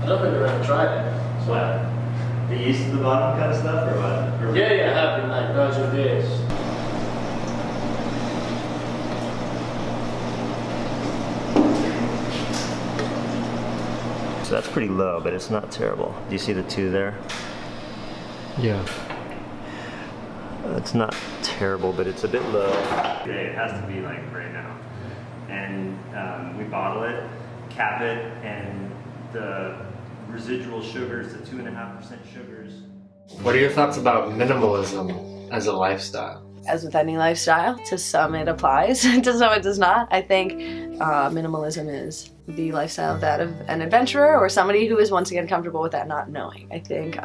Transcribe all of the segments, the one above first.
don't think I've ever tried it. So. What? The yeast at the bottom kind of stuff, or what? Or Yeah, I have been like those of this. So that's pretty low, but it's not terrible. Do you see the 2 there? Yeah. It's not terrible, but it's a bit low. It has to be like right now. And we bottle it, cap it, and the residual sugars, the 2.5% sugars. What are your thoughts about minimalism as a lifestyle? As with any lifestyle, to some it applies, to some it does not. I think minimalism is the lifestyle of that of an adventurer or somebody who is once again comfortable with that not knowing. I think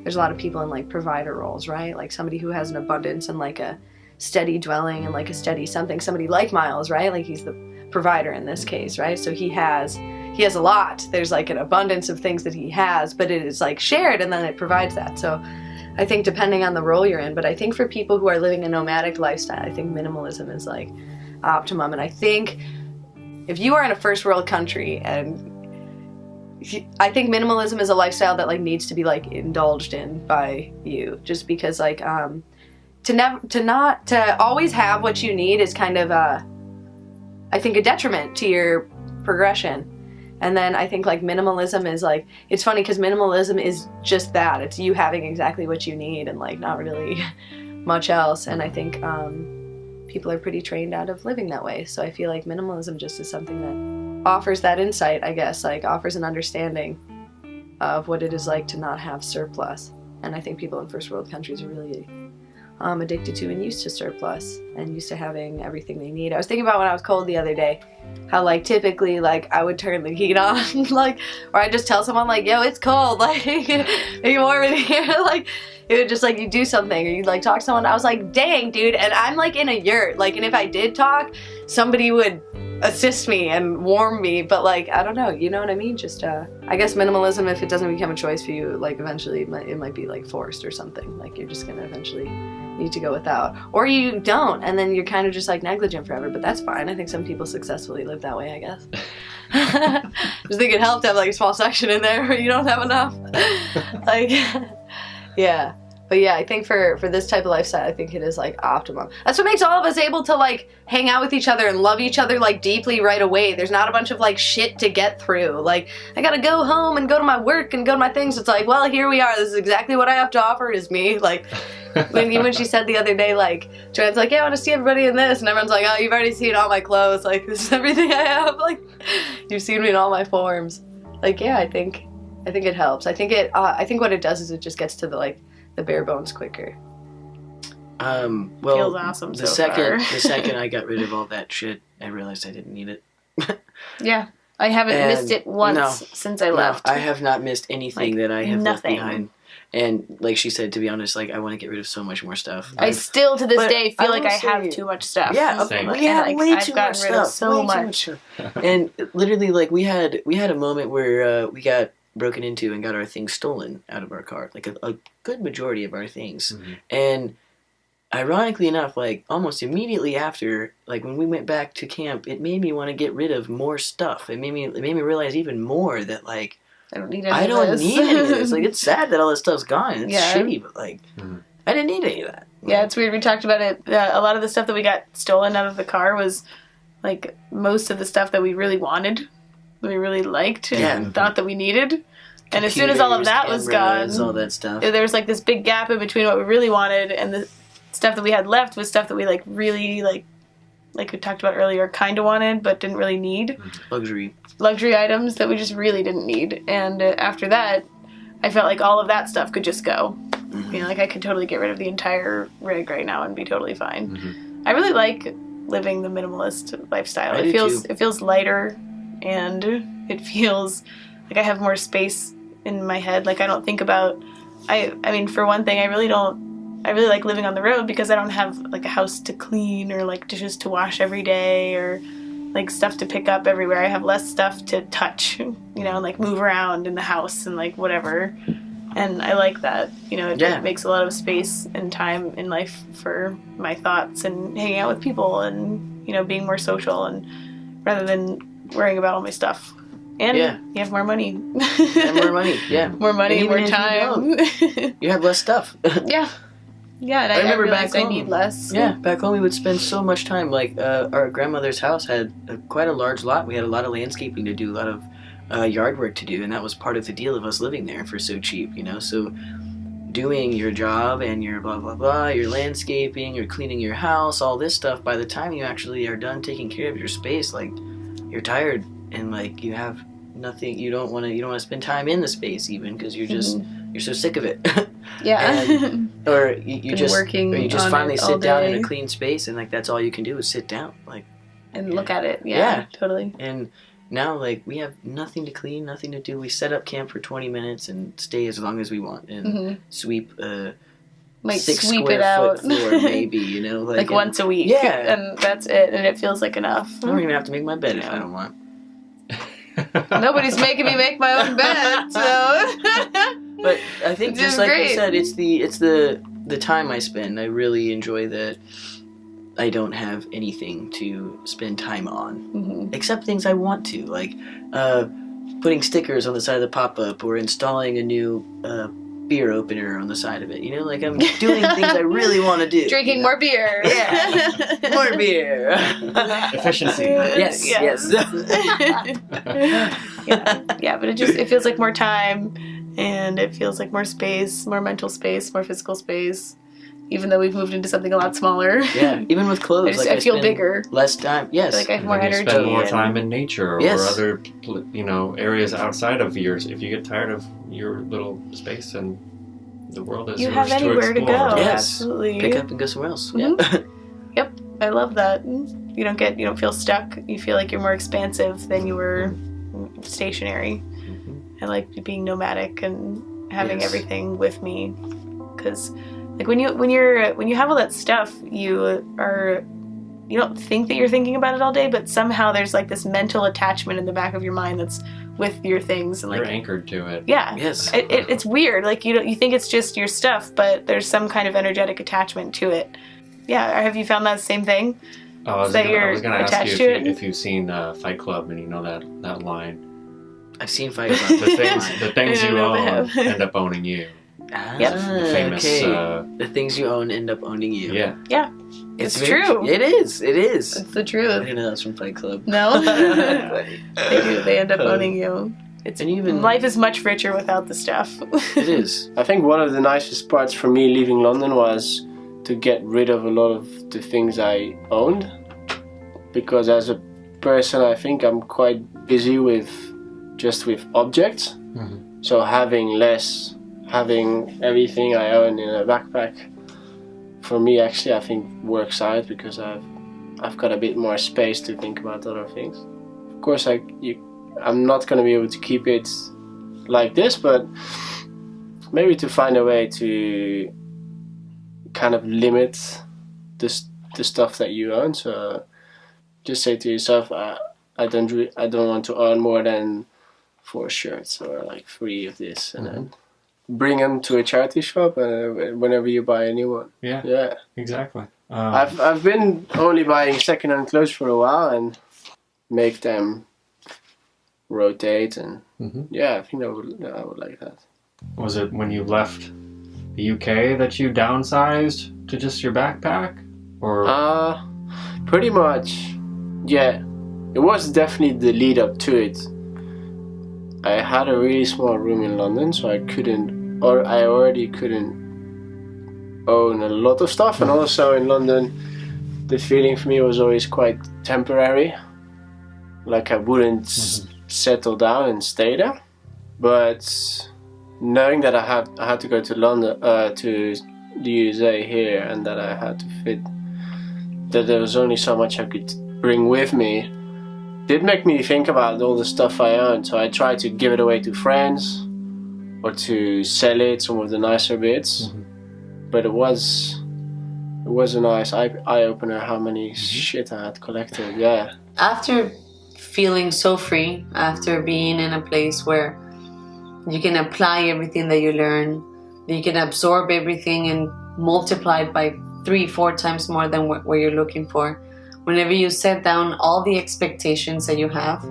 there's a lot of people in like provider roles, right? Like somebody who has an abundance and like a steady dwelling and like a steady something. Somebody like Miles, right? Like he's the provider in this case, right? So he has a lot. There's like an abundance of things that he has, but it is like shared and then it provides that. So I think depending on the role you're in, but I think for people who are living a nomadic lifestyle, I think minimalism is like optimum. And I think if you are in a first world country, and I think minimalism is a lifestyle that like needs to be like indulged in by you, just because like to always have what you need is kind of I think a detriment to your progression. And then I think like minimalism is like, it's funny because minimalism is just that. It's you having exactly what you need and like not really much else. And I think people are pretty trained out of living that way. So I feel like minimalism just is something that offers that insight, I guess, like offers an understanding of what it is like to not have surplus. And I think people in first world countries are really addicted to and used to surplus and used to having everything they need. I was thinking about when I was cold the other day, how like typically like I would turn the heat on like, or I'd just tell someone like, yo, it's cold, like are you warm in here? Like it would just like you do something or you'd like talk to someone. I was like, dang dude, and I'm like in a yurt, like, and if I did talk, somebody would assist me and warm me, but like I don't know, you know what I mean? Just I guess minimalism, if it doesn't become a choice for you, like eventually it might be like forced or something, like you're just gonna eventually need to go without, or you don't, and then you're kind of just like negligent forever, but that's fine. I think some people successfully live that way, I guess. Just think it helped to have like a small section in there where you don't have enough. Like yeah. But yeah, I think for this type of lifestyle, I think it is like optimum. That's what makes all of us able to like hang out with each other and love each other like deeply right away. There's not a bunch of like shit to get through. Like I gotta go home and go to my work and go to my things. It's like, well, here we are. This is exactly what I have to offer is me. Like when she said the other day, like Joanne's like, yeah, I want to see everybody in this, and everyone's like, oh, you've already seen all my clothes. Like this is everything I have. Like you've seen me in all my forms. Like yeah, I think it helps. I think what it does is it just gets to the bare bones quicker. Well, feels awesome the so far. The second I got rid of all that shit, I realized I didn't need it. Yeah, I haven't missed it once since I left. I have not missed anything that I have left nothing. behind. And like she said, to be honest, like I want to get rid of so much more stuff. I still to this day feel like I will have say- too much stuff. Yeah, Same. we have way I've too gotten much rid of stuff. so way too much. stuff. And literally, like we had a moment where we got broken into and got our things stolen out of our car, like a good majority of our things. Mm-hmm. And ironically enough, like almost immediately after, like when we went back to camp, it made me want to get rid of more stuff. It made me realize even more that like I don't need I don't need any of this. Like it's sad that all this stuff's gone. It's Yeah. shitty, but like I didn't need any of that. Yeah, it's weird. We talked about it. A lot of the stuff that we got stolen out of the car was like most of the stuff that we really wanted, that we really liked, and thought that we needed. And as soon as all of that was Cameras, gone, all that stuff. there was like this big gap in between what we really wanted and the stuff that we had left was stuff that we like really like we talked about earlier, kind of wanted but didn't really need. Luxury Items that we just really didn't need. And after that, I felt like all of that stuff could just go. Mm-hmm. You know, like I could totally get rid of the entire rig right now and be totally fine. I really like living the minimalist lifestyle. I do too. It feels lighter, and it feels like I have more space in my head. Like I don't think about. I mean, for one thing, I really like living on the road because I don't have like a house to clean or like dishes to wash every day or like stuff to pick up everywhere. I have less stuff to touch, you know, and like move around in the house and like whatever. And I like that, you know, it makes a lot of space and time in life for my thoughts and hanging out with people and, you know, being more social and rather than worrying about all my stuff. And Yeah. you have more money. And more money, yeah. More money, And more even if you time. You have less stuff. Yeah. Yeah, and I I remember realized back I home. need less. Yeah, back home we would spend so much time. Like our grandmother's house had quite a large lot. We had a lot of landscaping to do, a lot of yard work to do, and that was part of the deal of us living there for so cheap, you know. So doing your job and your blah blah blah, your landscaping, you're cleaning your house, all this stuff. By the time you actually are done taking care of your space, like you're tired and like you have nothing. You don't want to spend time in the space even because you're just you're so sick of it. Yeah. Or you Been just working or you just on finally it all sit down in day. a clean space and like that's all you can do is sit down like And look at it. Yeah, Yeah. totally. and now like we have nothing to clean, nothing to do. We set up camp for 20 minutes and stay as long as we want and sweep a Might 6 sweep square it out. foot floor maybe, you know, Like and once a week. Yeah. And that's it. And it feels like enough. I don't even have to make my bed if I don't want. Nobody's making me make my own bed, so. But I think Which just is like I great. said, it's the time I spend. I really enjoy that I don't have anything to spend time on. Except things I want to, like putting stickers on the side of the pop-up or installing a new beer opener on the side of it. You know, like I'm doing things I really want to do. Drinking you know? more beer. Yeah. More beer. Efficiency. Yes, yes. Yeah, but it feels like more time, and it feels like more space, more mental space, more physical space. Even though we've moved into something a lot smaller. Yeah, even with clothes. I feel spend bigger. Less time. Yes. Like I have more And then energy. you spend more and- time in nature or Yes. other, areas outside of yours. If you get tired of your little space and the world is You yours have anywhere to explore. go. Yes. Absolutely. Pick up and go somewhere else. Mhm. Yeah. I love that. You don't feel stuck. You feel like you're more expansive than you were stationary. I like being nomadic and having Yes. everything with me. Because like when you have all that stuff, you don't think that you're thinking about it all day, but somehow there's like this mental attachment in the back of your mind that's with your things and You're like anchored to it. yeah. Yes. It's weird. Like you think it's just your stuff, but there's some kind of energetic attachment to it. Yeah, have you found that same thing? Oh, I was that gonna, you're I was gonna ask attached you to if, it? you if you've seen Fight Club and you know that line. I've seen Fight Club. The things I you don't know if I own have. end up owning you. Yep. The famous. Okay. The things you own end up owning you. Yeah. Yeah, It's it's very true. It is. It is. It's the I truth. didn't know that's from Fight Club. No, they do. They end up owning you. It's And even life is much richer without the stuff. it is. I think one of the nicest parts for me leaving London was to get rid of a lot of the things I owned, because as a person I think I'm quite busy with objects. Mhm. So having everything I own in a backpack for me actually I think works out, because I've got a bit more space to think about other things. Of course I'm not going to be able to keep it like this, but maybe to find a way to kind of limit the stuff that you own. So just say to yourself, I don't want to own more than 4 shirts or like 3 of this, and then bring them to a charity shop whenever you buy a new one. Yeah. Yeah. Exactly. I've been only buying secondhand clothes for a while and make them rotate, and yeah, I think I would like that. Was it when you left the UK that you downsized to just your backpack, or? Pretty much, yeah. It was definitely the lead up to it. I had a really small room in London, so I already couldn't own a lot of stuff, and also in London, the feeling for me was always quite temporary. Like I wouldn't settle down and stay there. But knowing that I had to go to London, to the USA here, and that I had to fit, that there was only so much I could bring with me, did make me think about all the stuff I owned. So I tried to give it away to friends or to sell it, some of the nicer bits. But it was a nice eye-opener how many shit I had collected. Yeah. After feeling so free, after being in a place where you can apply everything that you learn, you can absorb everything and multiply it by 3-4 times more than what you're looking for. Whenever you set down all the expectations that you have,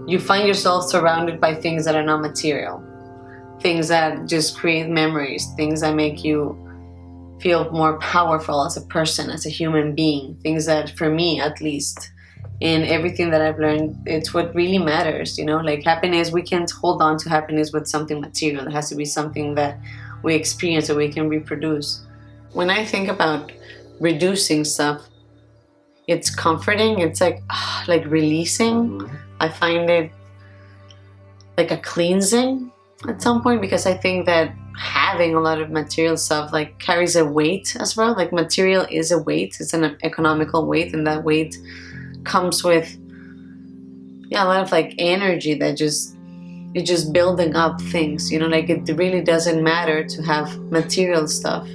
you find yourself surrounded by things that are not material, things that just create memories, things that make you feel more powerful as a person, as a human being, things that, for me at least, in everything that I've learned, it's what really matters, like happiness. We can't hold on to happiness with something material. It has to be something that we experience or we can reproduce. When I think about reducing stuff, it's comforting. It's like releasing. I find it like a cleansing at some point, because I think that having a lot of material stuff like carries a weight as well. Like material is a weight. It's an economical weight, and that weight comes with a lot of like energy that it's just building up things, like it really doesn't matter to have material stuff.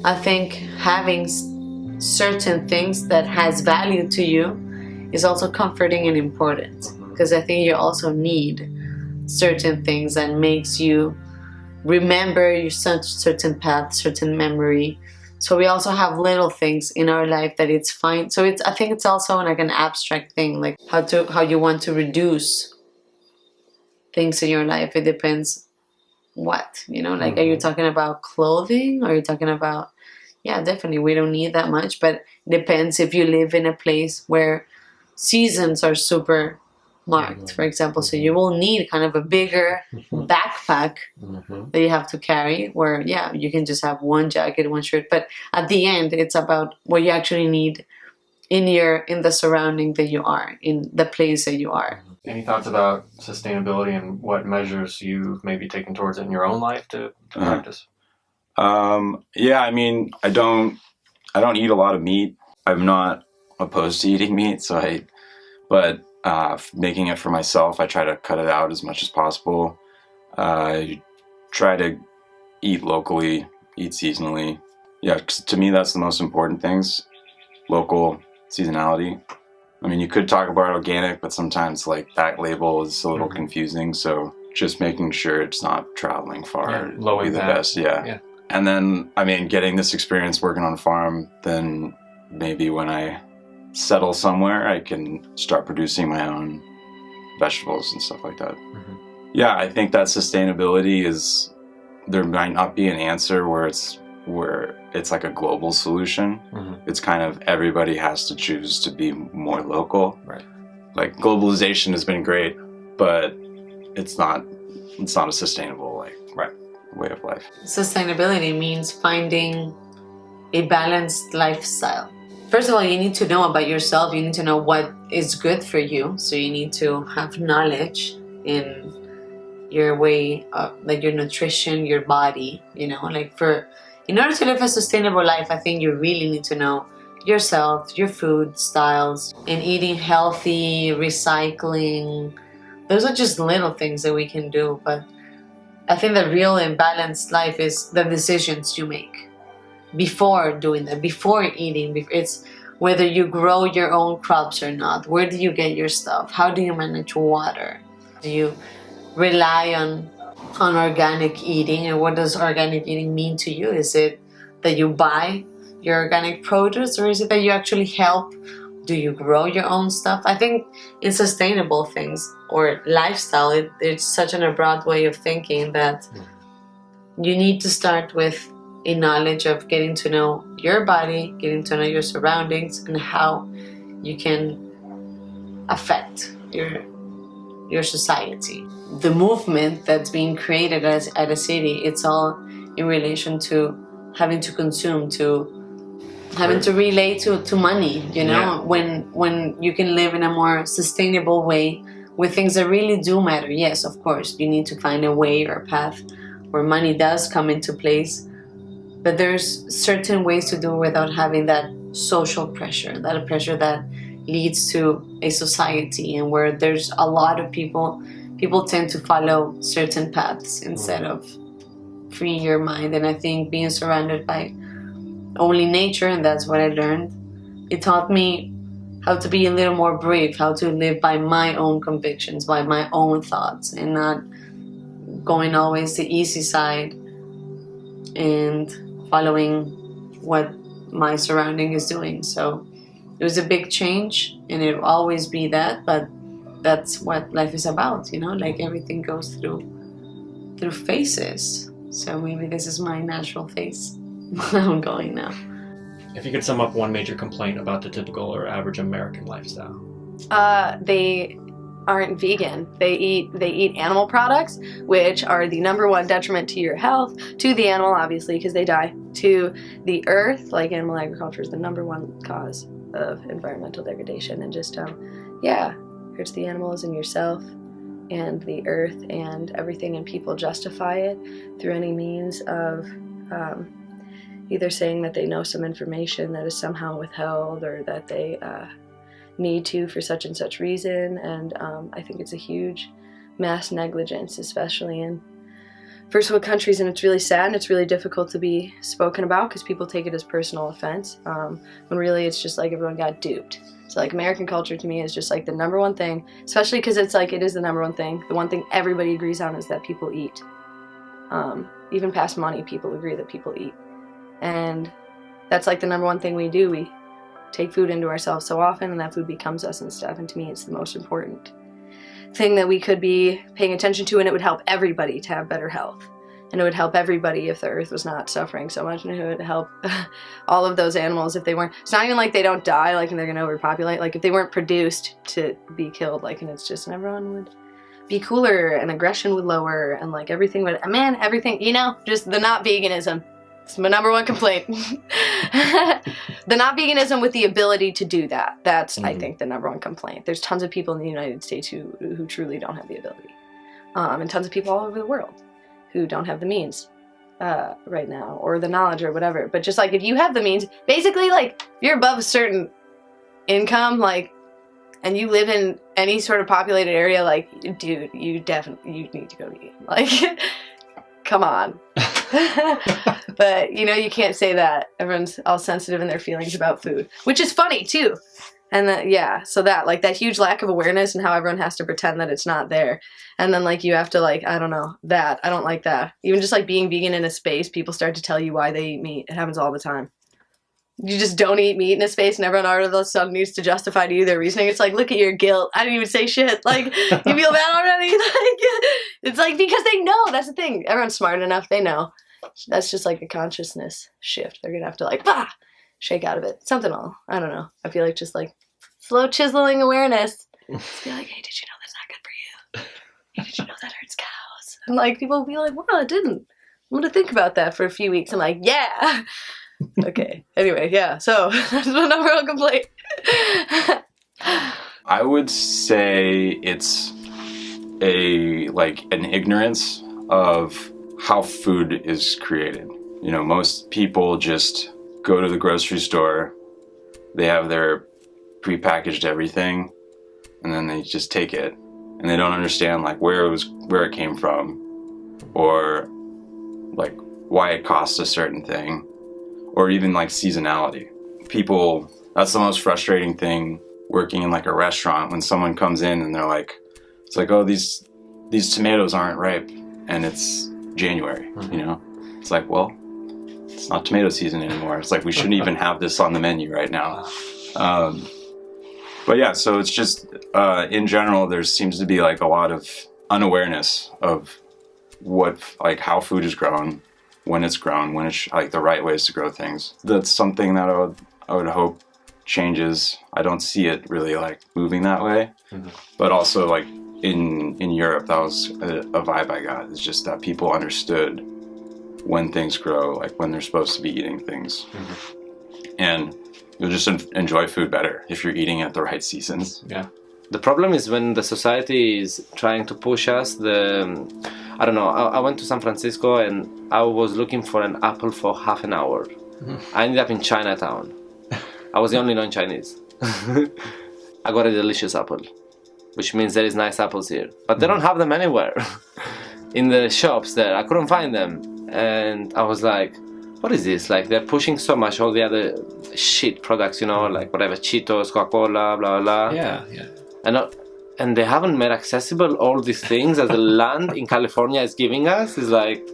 I think having certain things that has value to you is also comforting and important, because I think you also need certain things that makes you remember your certain path, certain memory. So we also have little things in our life that it's fine. So I think it's also like an abstract thing, like how you want to reduce things in your life. It depends what, like are you talking about clothing? Or are you talking about, definitely we don't need that much, but it depends if you live in a place where seasons are super marked, for example. So you will need kind of a bigger backpack that you have to carry, where you can just have one jacket, one shirt, but at the end it's about what you actually need in the surrounding that you are, in the place that you are. Any thoughts about sustainability and what measures you've maybe taken towards it in your own life to practice? I mean, I don't eat a lot of meat. I'm not opposed to eating meat, but making it for myself, I try to cut it out as much as possible. I try to eat locally, eat seasonally. To me, that's the most important things. Local, seasonality. I mean, you could talk about organic, but sometimes like that label is a little confusing. So just making sure it's not traveling far would be the best. Yeah. And then, I mean, getting this experience working on a farm, then maybe when I settle somewhere, I can start producing my own vegetables and stuff like that. I think that sustainability there might not be an answer where it's like a global solution. It's kind of everybody has to choose to be more local. Right. Like globalization has been great, but it's not a sustainable way of life. Sustainability means finding a balanced lifestyle. First of all, you need to know about yourself. You need to know what is good for you. So you need to have knowledge in your way of, like your nutrition, your body, in order to live a sustainable life, I think you really need to know yourself, your food styles, and eating healthy, recycling. Those are just little things that we can do, but I think the real and balanced life is the decisions you make before doing that, before eating. It's whether you grow your own crops or not. Where do you get your stuff? How do you manage water? Do you rely on organic eating? And what does organic eating mean to you? Is it that you buy your organic produce, or is it that you actually help? Do you grow your own stuff? I think in sustainable things or lifestyle, it's such a broad way of thinking that you need to start with a knowledge of getting to know your body, getting to know your surroundings, and how you can affect your society. The movement that's being created at a city, it's all in relation to having to consume, to having to relate to money, when you can live in a more sustainable way with things that really do matter. Yes, of course, you need to find a way or a path where money does come into place, but there's certain ways to do it without having that social pressure, that pressure that leads to a society and where there's a lot of people tend to follow certain paths instead of freeing your mind. And I think being surrounded by only nature, and that's what I learned, it taught me how to be a little more brave, how to live by my own convictions, by my own thoughts, and not going always the easy side and following what my surrounding is doing. So it was a big change, and it will always be that, but that's what life is about, you know, like everything goes through phases. So maybe this is my natural phase. I'm going now. If you could sum up one major complaint about the typical or average American lifestyle. They aren't vegan. They eat animal products, which are the number one detriment to your health, to the animal, obviously, because they die, to the earth. Like, animal agriculture is the number one cause of environmental degradation, and just hurts the animals and yourself and the earth and everything, and people justify it through any means of either saying that they know some information that is somehow withheld, or that they need to for such and such reason. And I think it's a huge mass negligence, especially in first world countries, and it's really sad and it's really difficult to be spoken about because people take it as personal offense, when really it's just like everyone got duped. So like American culture to me is just like the number one thing, especially because it's like it is the number one thing. The one thing everybody agrees on is that people eat. Even past money, people agree that people eat. And that's like the number one thing we do. We take food into ourselves so often, and that food becomes us and stuff. And to me, it's the most important thing that we could be paying attention to, and it would help everybody to have better health. And it would help everybody if the earth was not suffering so much, and it would help all of those animals if they weren't. It's not even like they don't die, like, and they're gonna overpopulate. Like, if they weren't produced to be killed, like, and it's just, and everyone would be cooler, and aggression would lower, and like everything would, man, everything, you know, just the not veganism. It's my number one complaint. The not veganism with the ability to do that. That's, I think, the number one complaint. There's tons of people in the United States who truly don't have the ability. And tons of people all over the world who don't have the means right now, or the knowledge, or whatever. But just like, if you have the means, basically, like, if you're above a certain income, like, and you live in any sort of populated area, like, dude, you need to go eat. Like, come on. But, you know, you can't say that. Everyone's all sensitive in their feelings about food, which is funny too. And so that, like, that huge lack of awareness, and how everyone has to pretend that it's not there. And then, like, you have to, like, I don't know, that, I don't like that. Even just, like, being vegan in a space, people start to tell you why they eat meat. It happens all the time. You just don't eat meat in a space, and everyone all of a sudden needs to justify to you their reasoning. It's like, look at your guilt. I didn't even say shit. Like, you feel bad already? Like, it's like, because they know. That's the thing. Everyone's smart enough. They know. That's just like a consciousness shift. They're gonna have to, like, shake out of it. Something I don't know. I feel like just like slow chiseling awareness. Just be like, hey, did you know that's not good for you? Hey, did you know that hurts cows? And like, people will be like, well, it didn't. I'm gonna think about that for a few weeks. I'm like, yeah. Okay. Anyway, yeah. So that's my number one complaint. I would say it's an ignorance of how food is created. You know, most people just go to the grocery store, they have their prepackaged everything, and then they just take it, and they don't understand, like, where it came from, or like why it costs a certain thing, or even like seasonality. People, that's the most frustrating thing working in like a restaurant, when someone comes in and they're like, it's like, oh, these tomatoes aren't ripe, and it's January, you know? It's like, well, it's not tomato season anymore. It's like, we shouldn't even have this on the menu right now. But yeah, so it's just, in general, there seems to be like a lot of unawareness of how food is grown, when it's grown, when it's like the right ways to grow things. That's something that I would hope changes. I don't see it really like moving that way, but also like, in Europe, that was a vibe I got. It's just that people understood when things grow, like when they're supposed to be eating things. And you'll just enjoy food better if you're eating at the right seasons. Yeah. The problem is when the society is trying to push us. I don't know, I went to San Francisco and I was looking for an apple for half an hour. I ended up in Chinatown. I was the only non-Chinese. I got a delicious apple, which means there is nice apples here, but they don't have them anywhere. In the shops there, I couldn't find them, and I was like, what is this? Like, they're pushing so much all the other shit products, you know, like whatever, Cheetos, Coca-Cola, blah blah blah. Yeah. And they haven't made accessible all these things that the land in California is giving us. Is like,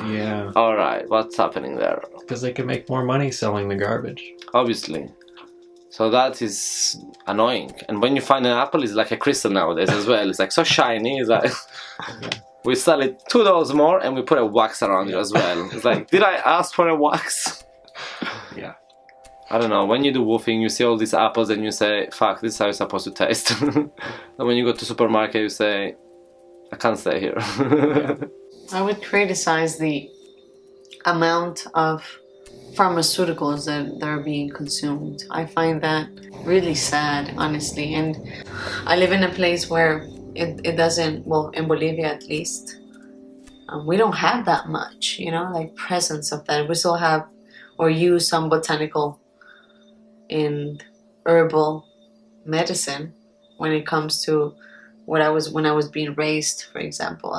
yeah, all right, what's happening there? Because they can make more money selling the garbage. Obviously. So that is annoying. And when you find an apple, it's like a crystal nowadays as well. It's like so shiny. It's like we sell it $2 more and we put a wax around it as well. It's like, did I ask for a wax? Yeah. I don't know. When you do woofing, you see all these apples and you say, "Fuck, this is how it's supposed to taste." And when you go to supermarket, you say, "I can't stay here." I would criticize the amount of pharmaceuticals that are being consumed. I find that really sad, honestly. And I live in a place where it doesn't, well, in Bolivia at least, we don't have that much, you know, like presence of that. We still have or use some botanical and herbal medicine when it comes to when I was being raised, for example.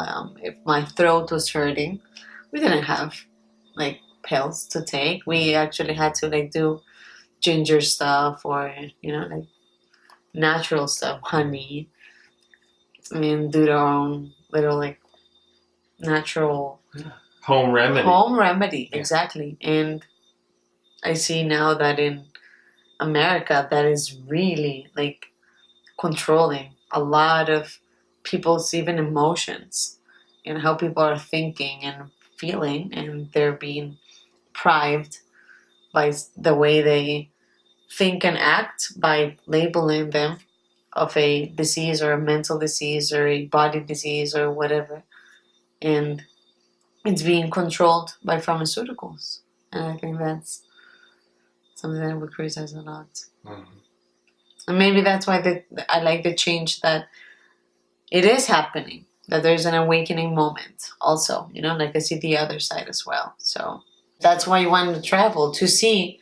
If my throat was hurting, we didn't have like pills to take. We actually had to like do ginger stuff or, you know, like natural stuff, honey, and do their own little like natural Home remedy. Yeah. Exactly. And I see now that in America that is really like controlling a lot of people's even emotions and how people are thinking and feeling, and they're being deprived by the way they think and act by labeling them of a disease or a mental disease or a body disease or whatever. And it's being controlled by pharmaceuticals. And I think that's something that we criticize a lot. Mm-hmm. And maybe that's why I like the change that it is happening, that there's an awakening moment also, you know, like I see the other side as well. So that's why you want to travel, to see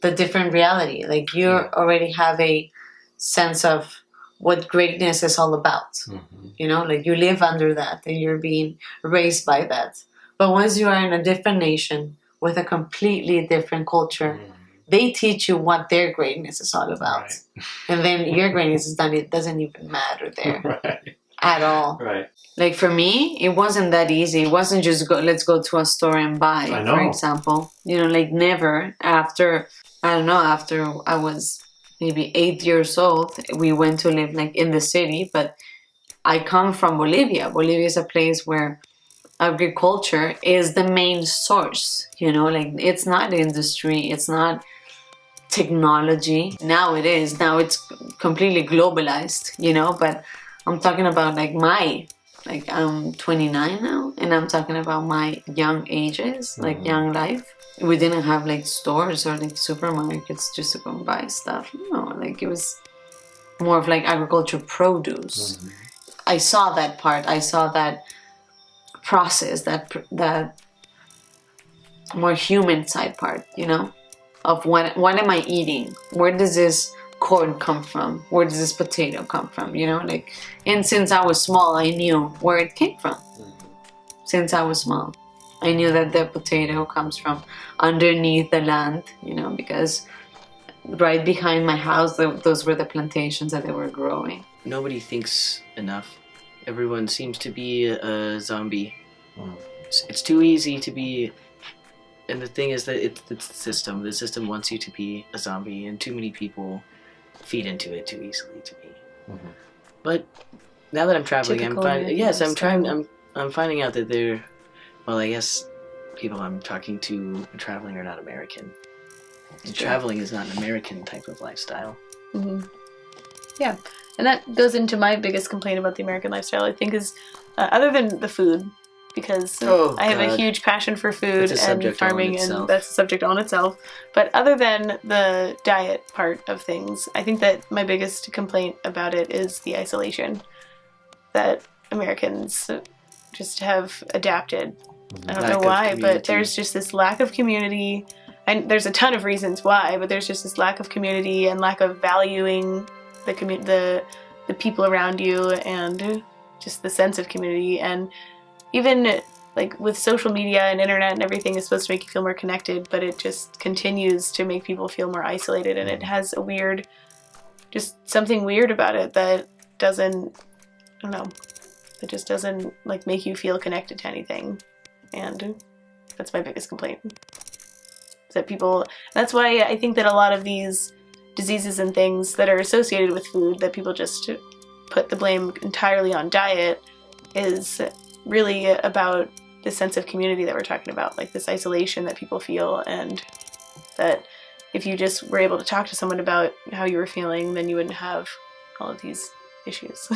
the different reality. Like you already have a sense of what greatness is all about. Mm-hmm. You know, like you live under that and you're being raised by that. But once you are in a different nation with a completely different culture, they teach you what their greatness is all about. Right. And then your greatness is done, it doesn't even matter there at all. Right. Like for me, it wasn't that easy. It wasn't just let's go to a store and buy, for example. You know, like never after I was maybe 8 years old, we went to live like in the city, but I come from Bolivia. Bolivia is a place where agriculture is the main source, you know, like it's not industry, it's not technology. Now it is. Now it's completely globalized, you know, but I'm talking about like I'm 29 now, and I'm talking about my young ages, like young life. We didn't have like stores or like supermarkets just to go and buy stuff. No, like it was more of like agricultural produce. Mm-hmm. I saw that part. I saw that process, that more human side part, you know, of what am I eating? Where does this corn come from? Where does this potato come from? You know, like, and since I was small, I knew where it came from. Since I was small, I knew that the potato comes from underneath the land, you know, because right behind my house, those were the plantations that they were growing. Nobody thinks enough. Everyone seems to be a zombie. It's too easy to be, and the thing is that it's the system. The system wants you to be a zombie, and too many people feed into it too easily to be. Mm-hmm. But now that I'm traveling, I'm finding out that I guess people I'm talking to traveling are not American. And traveling is not an American type of lifestyle. Mm-hmm. Yeah, and that goes into my biggest complaint about the American lifestyle, I think, is other than the food, because I have a huge passion for food and farming, and that's a subject on itself. But other than the diet part of things, I think that my biggest complaint about it is the isolation that Americans just have adapted. I don't know why, but there's just this lack of community. And there's a ton of reasons why, but there's just this lack of community and lack of valuing the people around you and just the sense of community. And even like with social media and internet and everything is supposed to make you feel more connected, but it just continues to make people feel more isolated, and it has a weird, just something weird about it that doesn't, I don't know, that just doesn't like make you feel connected to anything. And that's my biggest complaint. That people, that's why I think that a lot of these diseases and things that are associated with food that people just put the blame entirely on diet is really about the sense of community that we're talking about, like this isolation that people feel, and that if you just were able to talk to someone about how you were feeling, then you wouldn't have all of these issues.